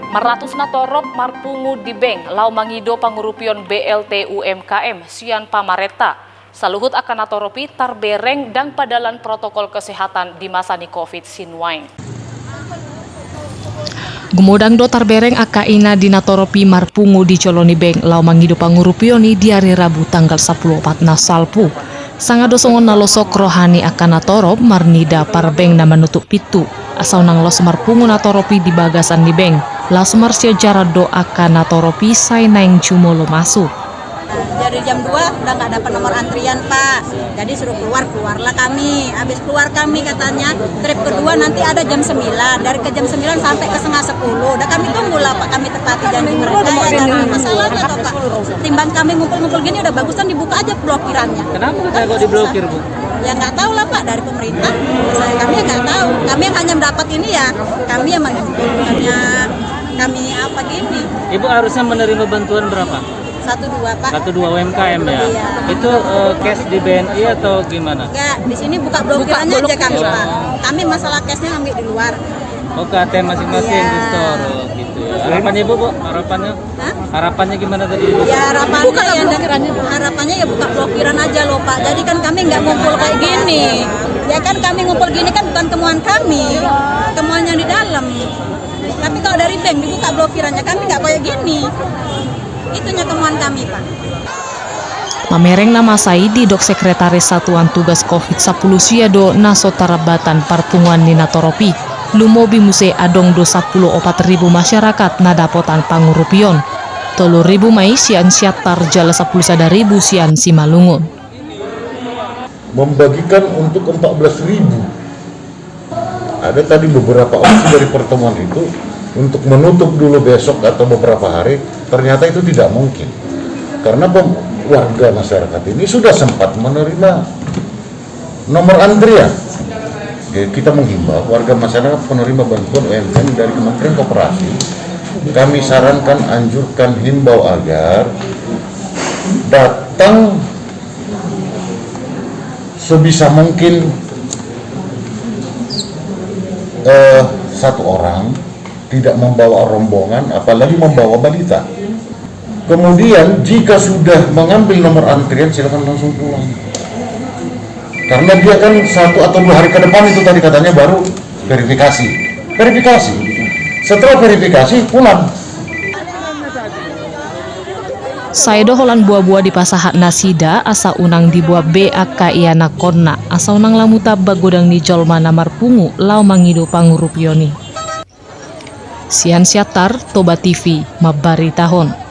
Maratus na torop marpungu di bank lau mangido pangurupion BLT UMKM sian pamareta. Saluhut akan natoropi tarbereng dan padalan protokol kesehatan di masa ni COVID-19. Gumodang do tarbereng akaina di natoropi marpungu di Coloni Bank lau mangido pangurupioni di hari Rabu tanggal 14 na salpu. Sanga dosongon nalosok rohani akan natorop marnida parbeng na menutup pitu. Asal nang los marpungu natoropi di bagasan di bank. Las marsio jarak doa akan natoropi say naing cumolo masuk. Dari jam 2 udah nggak dapat nomor antrian Pak, jadi suruh keluarlah kami. Habis keluar kami katanya trip kedua nanti ada jam 9, dari ke jam 9 sampai ke setengah 10. Udah kami tunggulah Pak, kami tepati janji mereka ya, ada masalahnya toh Pak. Timbang kami ngumpul-ngumpul gini udah bagusan dibuka aja blokirannya. Kenapa kok diblokir Bu? Ya nggak tahu lah Pak, dari pemerintah. Kami nggak tahu, kami yang hanya mendapat ini ya, kami yang hanya kami apa gini. Ibu harusnya menerima bantuan berapa? 1-2 Pak. 1-2 UMKM ya? Iya. Itu cash di BNI atau gimana? Enggak, di sini buka blokirannya aja kami Pak. Kami masalah cashnya ambil di luar. Oh, ke ATM masing-masing Iya. di store gitu ya. Harapannya Ibu, Bu? Harapannya? Hah? Harapannya gimana tadi? Ya harapannya ya buka blokiran aja loh Pak. Jadi kan kami nggak ngumpul kayak gini. Ya kan kami ngumpul gini kan bukan temuan kami, temuan yang di dalam. Tapi kalau dari bank dibuka blokirannya kami nggak kayak gini. Itunya temuan kami Pak. Mamereng nama Saidi dok sekretaris Satuan Tugas COVID-10 siado naso tarabatan parpunguan ni natoropi. Lumobi muse adong do 10 4.000 masyarakat nadapotan pangurupion. 3.000 mai sian siatar jala 10.000 sian simalungun. Membagikan untuk 14.000. Ada tadi beberapa opsi dari pertemuan itu untuk menutup dulu besok atau beberapa hari, ternyata itu tidak mungkin. Karena warga masyarakat ini sudah sempat menerima nomor antrian. Kita menghimbau warga masyarakat penerima bantuan UMKM dari Kementerian Koperasi. Kami sarankan, anjurkan, himbau agar datang sebisa mungkin satu orang, tidak membawa rombongan, apalagi membawa balita. Kemudian jika sudah mengambil nomor antrian, silakan langsung pulang. Karena dia kan 1 atau 2 hari ke depan itu tadi katanya baru verifikasi. Setelah verifikasi pulang. Saido holan buah-buah di pasahat nasida asa unang dibuah BAK iana konna asa unang lamuta bagodang ni jolma namar pungu lau mangido pangurupioni. Sian Siatar, Toba TV, Mabari Tahun.